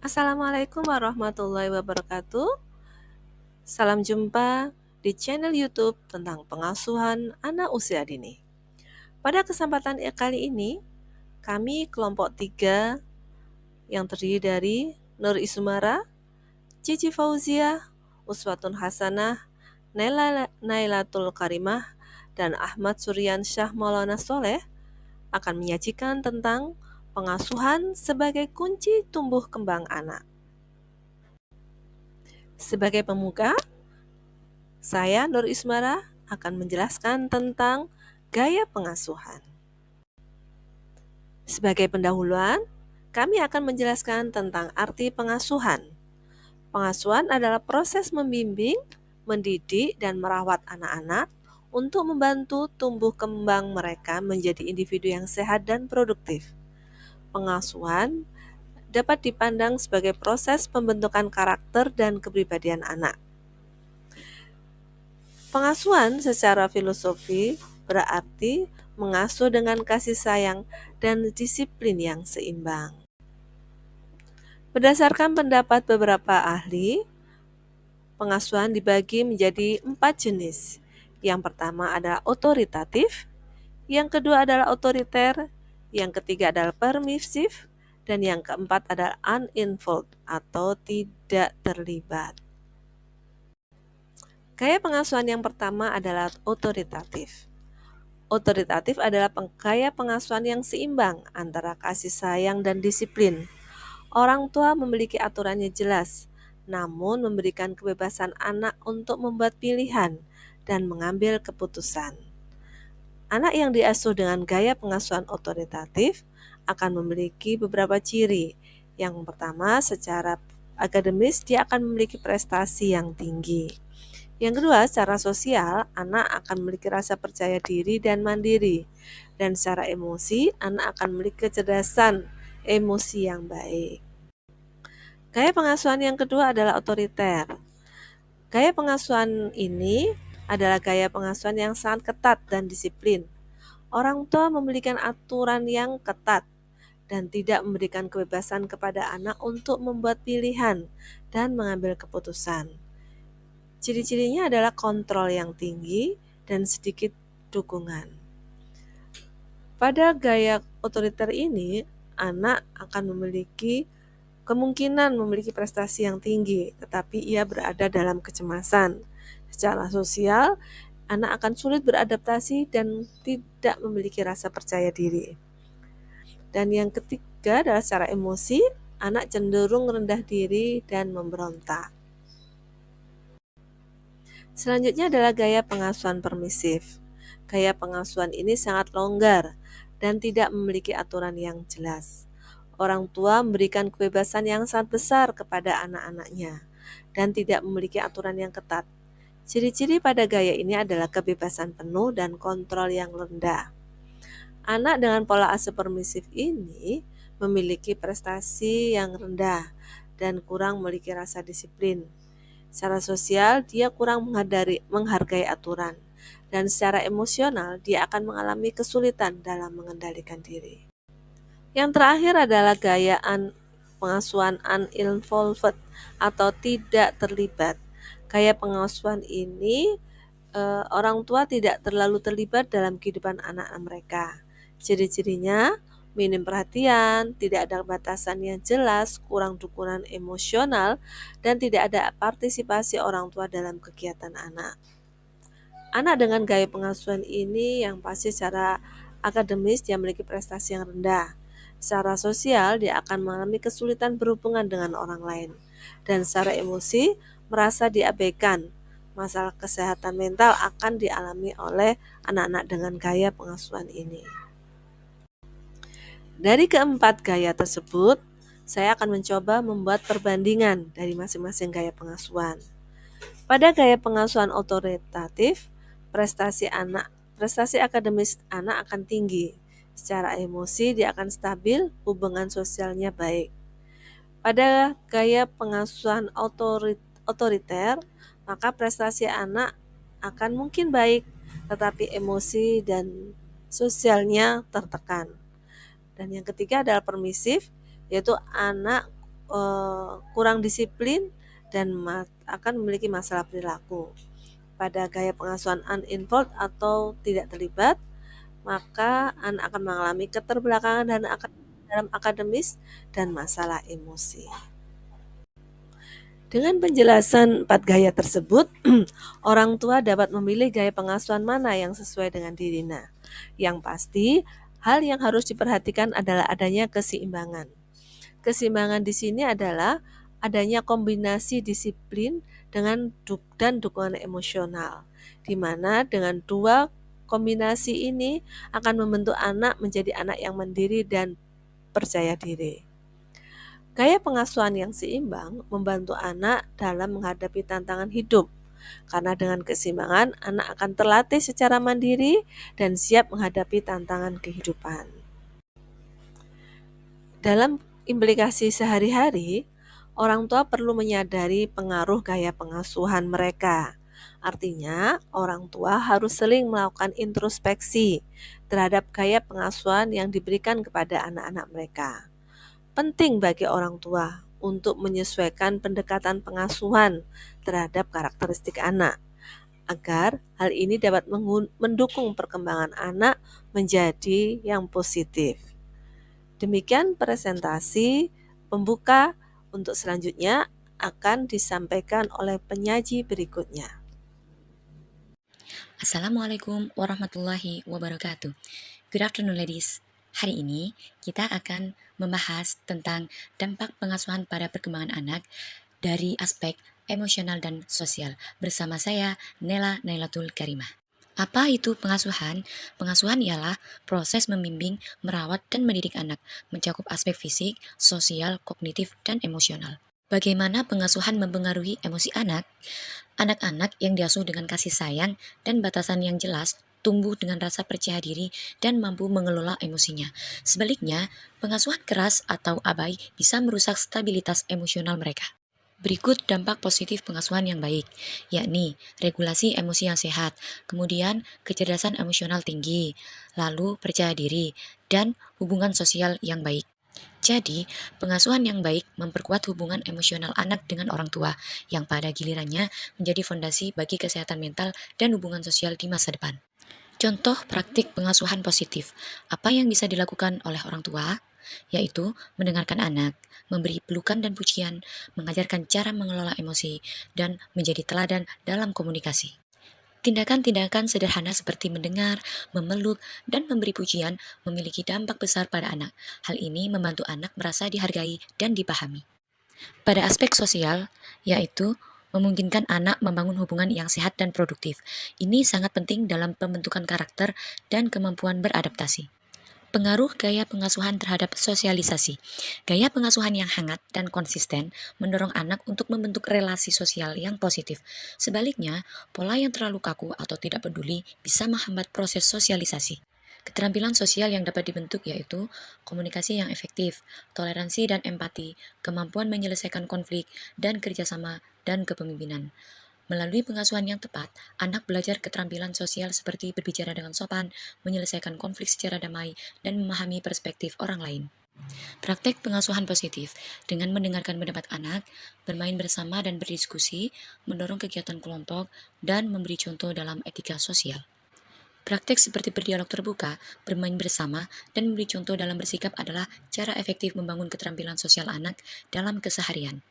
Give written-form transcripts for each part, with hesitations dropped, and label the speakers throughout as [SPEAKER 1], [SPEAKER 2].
[SPEAKER 1] Assalamualaikum warahmatullahi wabarakatuh. Salam jumpa di channel YouTube tentang pengasuhan anak usia dini. Pada kesempatan kali ini, kami kelompok 3 yang terdiri dari Nur Isumara, Cici Fauzia, Uswatun Hasanah, Nailatul Karimah, dan Ahmad Suryan Syah Maulana Soleh akan menyajikan tentang pengasuhan sebagai kunci tumbuh kembang anak. Sebagai pemuka, saya Nur Ismara akan menjelaskan tentang gaya pengasuhan. Sebagai pendahuluan, kami akan menjelaskan tentang arti pengasuhan. Pengasuhan adalah proses membimbing, mendidik, dan merawat anak-anak untuk membantu tumbuh kembang mereka menjadi individu yang sehat dan produktif. Pengasuhan dapat dipandang sebagai proses pembentukan karakter dan kepribadian anak. Pengasuhan secara filosofi berarti mengasuh dengan kasih sayang dan disiplin yang seimbang. Berdasarkan pendapat beberapa ahli, pengasuhan dibagi menjadi 4 jenis. Yang pertama adalah otoritatif, yang kedua adalah otoriter, yang ketiga adalah permisif, dan yang keempat adalah uninvolved atau tidak terlibat. Gaya pengasuhan yang pertama adalah otoritatif. Otoritatif adalah gaya pengasuhan yang seimbang antara kasih sayang dan disiplin. Orang tua memiliki aturannya jelas, namun memberikan kebebasan anak untuk membuat pilihan dan mengambil keputusan. Anak yang diasuh dengan gaya pengasuhan otoritatif akan memiliki beberapa ciri. Yang pertama, secara akademis dia akan memiliki prestasi yang tinggi. Yang kedua, secara sosial, anak akan memiliki rasa percaya diri dan mandiri. Dan secara emosi, anak akan memiliki kecerdasan emosi yang baik. Gaya pengasuhan yang kedua adalah otoriter. Gaya pengasuhan ini adalah gaya pengasuhan yang sangat ketat dan disiplin. Orang tua memberikan aturan yang ketat dan tidak memberikan kebebasan kepada anak untuk membuat pilihan dan mengambil keputusan. Ciri-cirinya adalah kontrol yang tinggi dan sedikit dukungan. Pada gaya otoriter ini, anak akan memiliki kemungkinan memiliki prestasi yang tinggi, tetapi ia berada dalam kecemasan. Secara sosial, anak akan sulit beradaptasi dan tidak memiliki rasa percaya diri. Dan yang ketiga adalah secara emosi, anak cenderung rendah diri dan memberontak. Selanjutnya adalah gaya pengasuhan permisif. Gaya pengasuhan ini sangat longgar dan tidak memiliki aturan yang jelas. Orang tua memberikan kebebasan yang sangat besar kepada anak-anaknya dan tidak memiliki aturan yang ketat. Ciri-ciri pada gaya ini adalah kebebasan penuh dan kontrol yang rendah. Anak dengan pola asuh permisif ini memiliki prestasi yang rendah dan kurang memiliki rasa disiplin. Secara sosial, dia kurang menghargai aturan, dan secara emosional, dia akan mengalami kesulitan dalam mengendalikan diri. Yang terakhir adalah gaya pengasuhan uninvolved atau tidak terlibat. Gaya pengasuhan ini orang tua tidak terlalu terlibat dalam kehidupan anak mereka. Ciri-cirinya minim perhatian, tidak ada batasan yang jelas, kurang dukungan emosional, dan tidak ada partisipasi orang tua dalam kegiatan anak. Anak dengan gaya pengasuhan ini yang pasti secara akademis dia memiliki prestasi yang rendah. Secara sosial dia akan mengalami kesulitan berhubungan dengan orang lain. Dan secara emosi merasa diabaikan. Masalah kesehatan mental akan dialami oleh anak-anak dengan gaya pengasuhan ini. Dari keempat gaya tersebut, saya akan mencoba membuat perbandingan dari masing-masing gaya pengasuhan. Pada gaya pengasuhan otoritatif, prestasi akademis anak akan tinggi. Secara emosi dia akan stabil, hubungan sosialnya baik. Pada gaya pengasuhan otoriter, maka prestasi anak akan mungkin baik, tetapi emosi dan sosialnya tertekan. Dan yang ketiga adalah permisif, yaitu anak kurang disiplin dan akan memiliki masalah perilaku. Pada gaya pengasuhan uninvolved atau tidak terlibat, maka anak akan mengalami keterbelakangan dan dalam akademis dan masalah emosi. Dengan penjelasan 4 gaya tersebut, orang tua dapat memilih gaya pengasuhan mana yang sesuai dengan dirinya. Yang pasti, hal yang harus diperhatikan adalah adanya keseimbangan. Keseimbangan di sini adalah adanya kombinasi disiplin dan dukungan emosional, di mana dengan dua kombinasi ini akan membentuk anak menjadi anak yang mandiri dan percaya diri. Gaya pengasuhan yang seimbang membantu anak dalam menghadapi tantangan hidup, karena dengan keseimbangan anak akan terlatih secara mandiri dan siap menghadapi tantangan kehidupan. Dalam implikasi sehari-hari, orang tua perlu menyadari pengaruh gaya pengasuhan mereka. Artinya, orang tua harus sering melakukan introspeksi terhadap gaya pengasuhan yang diberikan kepada anak-anak mereka. Penting bagi orang tua untuk menyesuaikan pendekatan pengasuhan terhadap karakteristik anak, agar hal ini dapat mendukung perkembangan anak menjadi yang positif. Demikian presentasi pembuka. Untuk selanjutnya akan disampaikan oleh penyaji berikutnya.
[SPEAKER 2] Assalamualaikum warahmatullahi wabarakatuh. Good afternoon ladies. Hari ini kita akan membahas tentang dampak pengasuhan pada perkembangan anak dari aspek emosional dan sosial. Bersama saya Nela Nailatul Karimah. Apa itu pengasuhan? Pengasuhan ialah proses membimbing, merawat, dan mendidik anak, mencakup aspek fisik, sosial, kognitif, dan emosional. Bagaimana pengasuhan mempengaruhi emosi anak? Anak-anak yang diasuh dengan kasih sayang dan batasan yang jelas tumbuh dengan rasa percaya diri dan mampu mengelola emosinya. Sebaliknya, pengasuhan keras atau abai bisa merusak stabilitas emosional mereka. Berikut dampak positif pengasuhan yang baik, yakni regulasi emosi yang sehat, kemudian kecerdasan emosional tinggi, lalu percaya diri, dan hubungan sosial yang baik. Jadi, pengasuhan yang baik memperkuat hubungan emosional anak dengan orang tua, yang pada gilirannya menjadi fondasi bagi kesehatan mental dan hubungan sosial di masa depan. Contoh praktik pengasuhan positif. Apa yang bisa dilakukan oleh orang tua? Yaitu mendengarkan anak, memberi pelukan dan pujian, mengajarkan cara mengelola emosi, dan menjadi teladan dalam komunikasi. Tindakan-tindakan sederhana seperti mendengar, memeluk, dan memberi pujian memiliki dampak besar pada anak. Hal ini membantu anak merasa dihargai dan dipahami. Pada aspek sosial, yaitu memungkinkan anak membangun hubungan yang sehat dan produktif. Ini sangat penting dalam pembentukan karakter dan kemampuan beradaptasi. Pengaruh gaya pengasuhan terhadap sosialisasi. Gaya pengasuhan yang hangat dan konsisten mendorong anak untuk membentuk relasi sosial yang positif. Sebaliknya, pola yang terlalu kaku atau tidak peduli bisa menghambat proses sosialisasi. Keterampilan sosial yang dapat dibentuk yaitu komunikasi yang efektif, toleransi dan empati, kemampuan menyelesaikan konflik, dan kerjasama dan kepemimpinan. Melalui pengasuhan yang tepat, anak belajar keterampilan sosial seperti berbicara dengan sopan, menyelesaikan konflik secara damai, dan memahami perspektif orang lain. Praktek pengasuhan positif dengan mendengarkan pendapat anak, bermain bersama dan berdiskusi, mendorong kegiatan kelompok, dan memberi contoh dalam etika sosial. Praktek seperti berdialog terbuka, bermain bersama, dan memberi contoh dalam bersikap adalah cara efektif membangun keterampilan sosial anak dalam keseharian.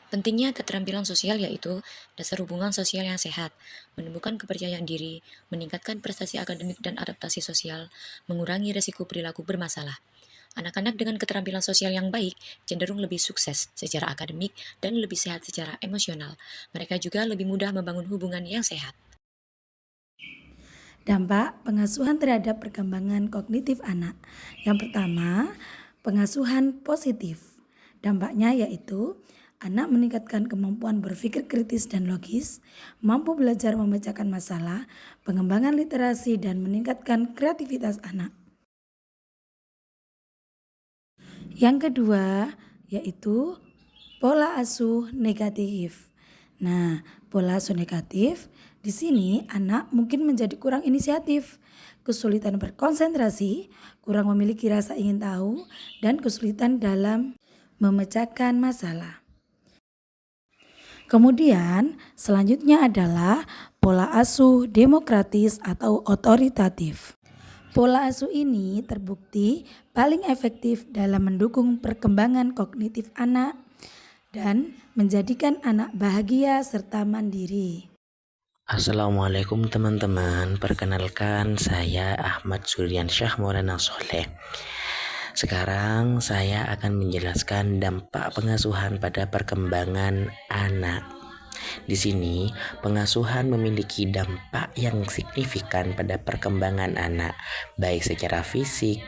[SPEAKER 2] Pentingnya keterampilan sosial yaitu dasar hubungan sosial yang sehat, menumbuhkan kepercayaan diri, meningkatkan prestasi akademik dan adaptasi sosial, mengurangi risiko perilaku bermasalah. Anak-anak dengan keterampilan sosial yang baik cenderung lebih sukses secara akademik dan lebih sehat secara emosional. Mereka juga lebih mudah membangun hubungan yang sehat.
[SPEAKER 3] Dampak pengasuhan terhadap perkembangan kognitif anak. Yang pertama, pengasuhan positif. Dampaknya yaitu anak meningkatkan kemampuan berpikir kritis dan logis, mampu belajar memecahkan masalah, pengembangan literasi, dan meningkatkan kreativitas anak. Yang kedua, yaitu pola asuh negatif. Nah, pola asuh negatif di sini anak mungkin menjadi kurang inisiatif, kesulitan berkonsentrasi, kurang memiliki rasa ingin tahu, dan kesulitan dalam memecahkan masalah. Kemudian, selanjutnya adalah pola asuh demokratis atau otoritatif. Pola asuh ini terbukti paling efektif dalam mendukung perkembangan kognitif anak dan menjadikan anak bahagia serta mandiri.
[SPEAKER 4] Assalamualaikum teman-teman, perkenalkan saya Ahmad Suryansyah Maulana Soleh. Sekarang saya akan menjelaskan dampak pengasuhan pada perkembangan anak. Di sini, pengasuhan memiliki dampak yang signifikan pada perkembangan anak, baik secara fisik,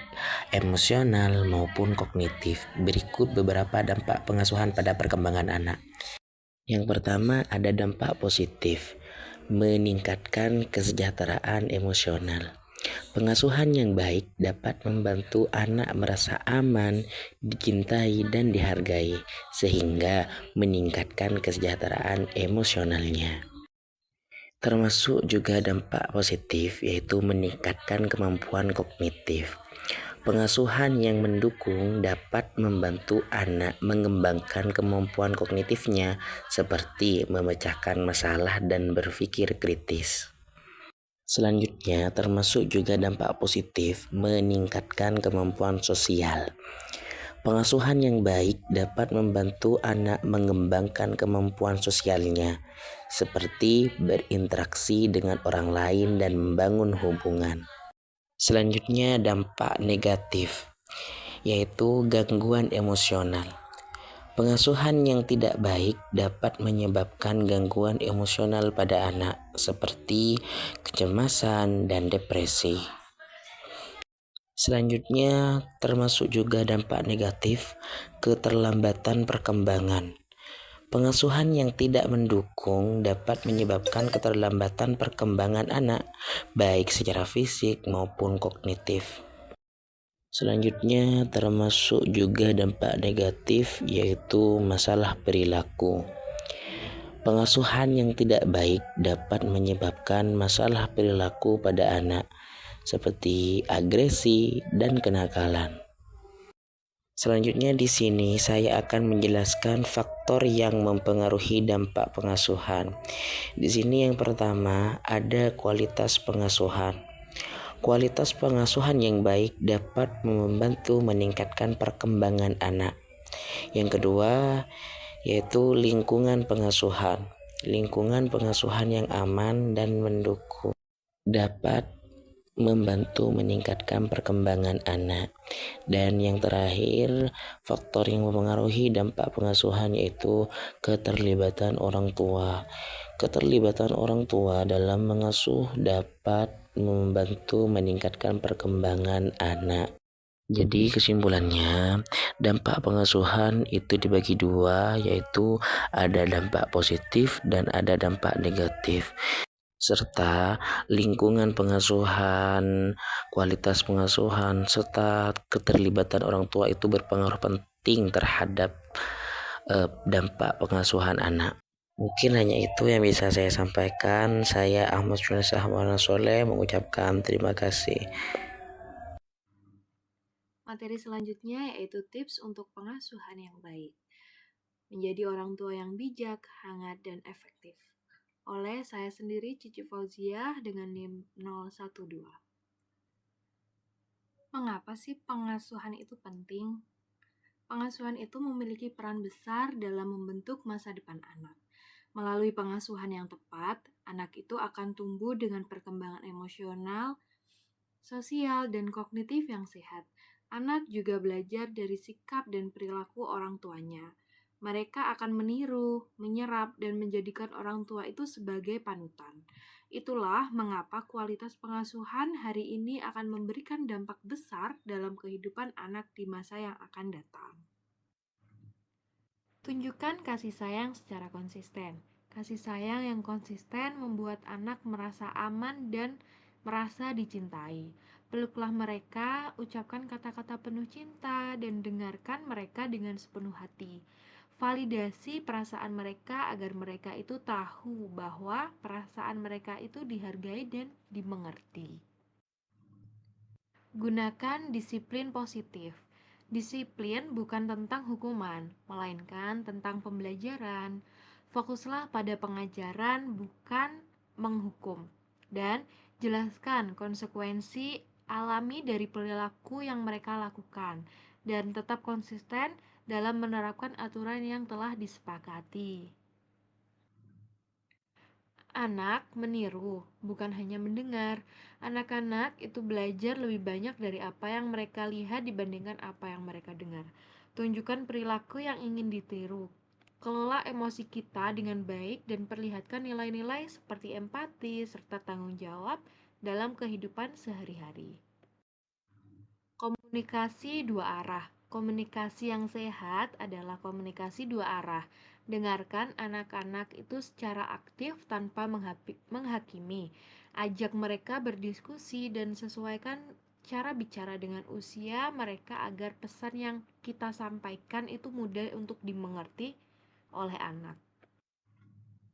[SPEAKER 4] emosional, maupun kognitif. Berikut beberapa dampak pengasuhan pada perkembangan anak. Yang pertama, ada dampak positif, meningkatkan kesejahteraan emosional. Pengasuhan yang baik dapat membantu anak merasa aman, dicintai, dan dihargai, sehingga meningkatkan kesejahteraan emosionalnya. Termasuk juga dampak positif, yaitu meningkatkan kemampuan kognitif. Pengasuhan yang mendukung dapat membantu anak mengembangkan kemampuan kognitifnya, seperti memecahkan masalah dan berpikir kritis. Selanjutnya, termasuk juga dampak positif, meningkatkan kemampuan sosial. Pengasuhan yang baik dapat membantu anak mengembangkan kemampuan sosialnya, seperti berinteraksi dengan orang lain dan membangun hubungan. Selanjutnya, dampak negatif, yaitu gangguan emosional. Pengasuhan yang tidak baik dapat menyebabkan gangguan emosional pada anak, seperti kecemasan dan depresi. Selanjutnya, termasuk juga dampak negatif, keterlambatan perkembangan. Pengasuhan yang tidak mendukung dapat menyebabkan keterlambatan perkembangan anak, baik secara fisik maupun kognitif. Selanjutnya, termasuk juga dampak negatif, yaitu masalah perilaku. Pengasuhan yang tidak baik dapat menyebabkan masalah perilaku pada anak, seperti agresi dan kenakalan. Selanjutnya di sini saya akan menjelaskan faktor yang mempengaruhi dampak pengasuhan. Di sini yang pertama ada kualitas pengasuhan. Kualitas pengasuhan yang baik dapat membantu meningkatkan perkembangan anak. Yang kedua, yaitu lingkungan pengasuhan. Lingkungan pengasuhan yang aman dan mendukung dapat membantu meningkatkan perkembangan anak. Dan yang terakhir, faktor yang mempengaruhi dampak pengasuhan yaitu keterlibatan orang tua. Keterlibatan orang tua dalam mengasuh dapat membantu meningkatkan perkembangan anak. Jadi kesimpulannya, dampak pengasuhan itu dibagi dua, yaitu ada dampak positif dan ada dampak negatif. Serta lingkungan pengasuhan, kualitas pengasuhan, serta keterlibatan orang tua itu berpengaruh penting terhadap dampak pengasuhan anak. Mungkin hanya itu yang bisa saya sampaikan. Saya Ahmad Syunaisah Maulana Soleh mengucapkan terima kasih.
[SPEAKER 1] Materi selanjutnya yaitu tips untuk pengasuhan yang baik. Menjadi orang tua yang bijak, hangat, dan efektif. Oleh saya sendiri, Cici Fauziah dengan NIM 012. Mengapa sih pengasuhan itu penting? Pengasuhan itu memiliki peran besar dalam membentuk masa depan anak. Melalui pengasuhan yang tepat, anak itu akan tumbuh dengan perkembangan emosional, sosial, dan kognitif yang sehat. Anak juga belajar dari sikap dan perilaku orang tuanya. Mereka akan meniru, menyerap, dan menjadikan orang tua itu sebagai panutan. Itulah mengapa kualitas pengasuhan hari ini akan memberikan dampak besar dalam kehidupan anak di masa yang akan datang. Tunjukkan kasih sayang secara konsisten. Kasih sayang yang konsisten membuat anak merasa aman dan merasa dicintai. Peluklah mereka, ucapkan kata-kata penuh cinta, dan dengarkan mereka dengan sepenuh hati. Validasi perasaan mereka agar mereka itu tahu bahwa perasaan mereka itu dihargai dan dimengerti. Gunakan disiplin positif.
[SPEAKER 5] Disiplin bukan tentang hukuman, melainkan tentang pembelajaran. Fokuslah pada pengajaran, bukan menghukum. Dan jelaskan konsekuensi alami dari perilaku yang mereka lakukan. Dan tetap konsisten dalam menerapkan aturan yang telah disepakati. Anak meniru, bukan hanya mendengar. Anak-anak itu belajar lebih banyak dari apa yang mereka lihat dibandingkan apa yang mereka dengar. Tunjukkan perilaku yang ingin ditiru. Kelola emosi kita dengan baik dan perlihatkan nilai-nilai seperti empati serta tanggung jawab dalam kehidupan sehari-hari. Komunikasi dua arah. Komunikasi yang sehat adalah komunikasi dua arah. Dengarkan anak-anak itu secara aktif tanpa menghakimi. Ajak mereka berdiskusi dan sesuaikan cara bicara dengan usia mereka agar pesan yang kita sampaikan itu mudah untuk dimengerti oleh anak.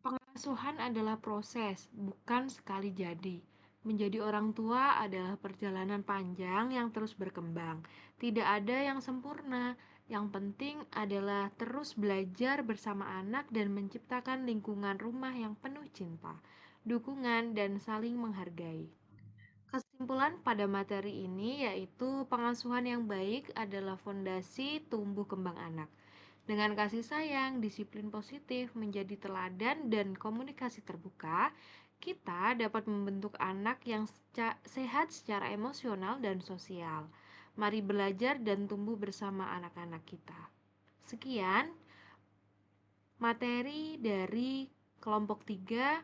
[SPEAKER 5] Pengasuhan adalah proses, bukan sekali jadi. Menjadi orang tua adalah perjalanan panjang yang terus berkembang. Tidak ada yang sempurna. Yang penting adalah terus belajar bersama anak dan menciptakan lingkungan rumah yang penuh cinta, dukungan, dan saling menghargai. Kesimpulan pada materi ini yaitu pengasuhan yang baik adalah fondasi tumbuh kembang anak. Dengan kasih sayang, disiplin positif, menjadi teladan, dan komunikasi terbuka, kita dapat membentuk anak yang sehat secara emosional dan sosial. Mari belajar dan tumbuh bersama anak-anak kita. Sekian materi dari kelompok 3.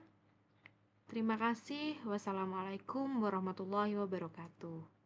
[SPEAKER 5] Terima kasih. Wassalamualaikum warahmatullahi wabarakatuh.